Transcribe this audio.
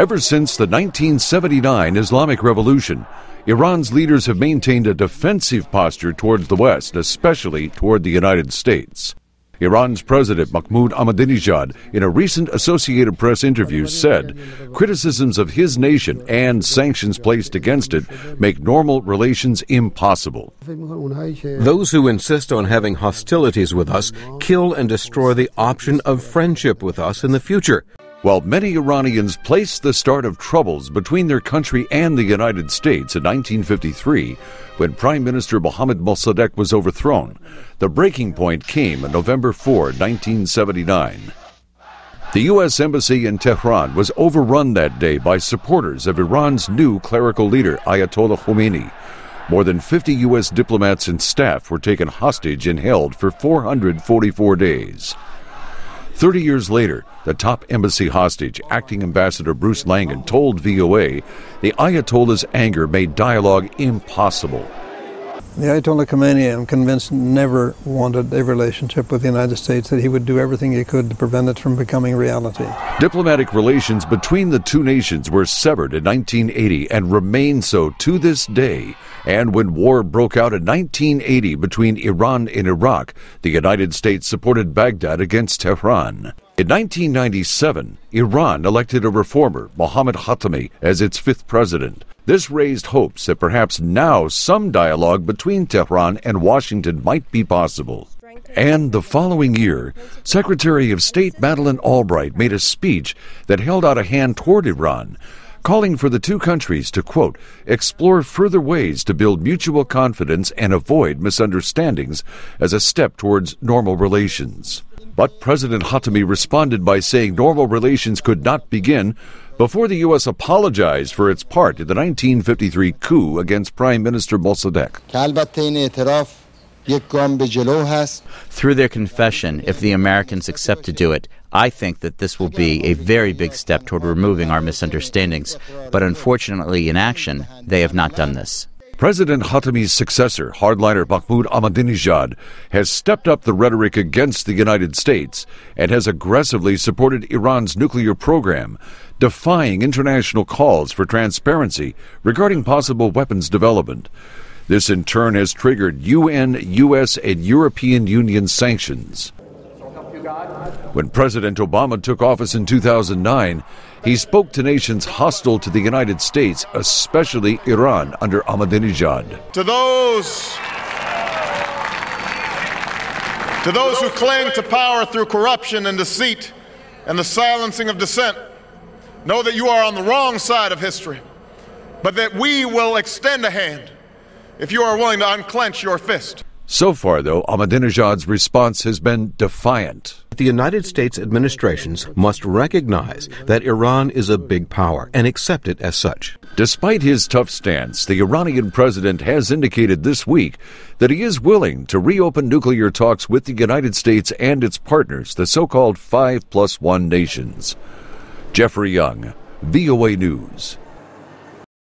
Ever since the 1979 Islamic Revolution, Iran's leaders have maintained a defensive posture towards the West, especially toward the United States. Iran's President Mahmoud Ahmadinejad, in a recent Associated Press interview, said criticisms of his nation and sanctions placed against it make normal relations impossible. Those who insist on having hostilities with us kill and destroy the option of friendship with us in the future. While many Iranians placed the start of troubles between their country and the United States in 1953, when Prime Minister Mohammad Mossadegh was overthrown, the breaking point came on November 4, 1979. The U.S. Embassy in Tehran was overrun that day by supporters of Iran's new clerical leader, Ayatollah Khomeini. More than 50 U.S. diplomats and staff were taken hostage and held for 444 days. 30 years later, the top embassy hostage, acting ambassador Bruce Langan, told VOA the Ayatollah's anger made dialogue impossible. The Ayatollah Khomeini, I'm convinced, never wanted a relationship with the United States, that he would do everything he could to prevent it from becoming reality. Diplomatic relations between the two nations were severed in 1980 and remain so to this day. And when war broke out in 1980 between Iran and Iraq, the United States supported Baghdad against Tehran. In 1997, Iran elected a reformer, Mohammad Khatami, as its fifth president. This raised hopes that perhaps now some dialogue between Tehran and Washington might be possible. And the following year, Secretary of State Madeleine Albright made a speech that held out a hand toward Iran, calling for the two countries to, quote, explore further ways to build mutual confidence and avoid misunderstandings as a step towards normal relations. But President Khatami responded by saying normal relations could not begin before the U.S. apologized for its part in the 1953 coup against Prime Minister Mossadegh. Through their confession, if the Americans accept to do it, I think that this will be a very big step toward removing our misunderstandings. But unfortunately, in action, they have not done this. President Khatami's successor, hardliner Mahmoud Ahmadinejad, has stepped up the rhetoric against the United States and has aggressively supported Iran's nuclear program, defying international calls for transparency regarding possible weapons development. This in turn has triggered UN, U.S., and European Union sanctions. When President Obama took office in 2009, he spoke to nations hostile to the United States, especially Iran under Ahmadinejad. To those who cling to power through corruption and deceit and the silencing of dissent, know that you are on the wrong side of history, but that we will extend a hand if you are willing to unclench your fist. So far, though, Ahmadinejad's response has been defiant. The United States administrations must recognize that Iran is a big power and accept it as such. Despite his tough stance, the Iranian president has indicated this week that he is willing to reopen nuclear talks with the United States and its partners, the so-called 5+1 nations. Jeffrey Young, VOA News.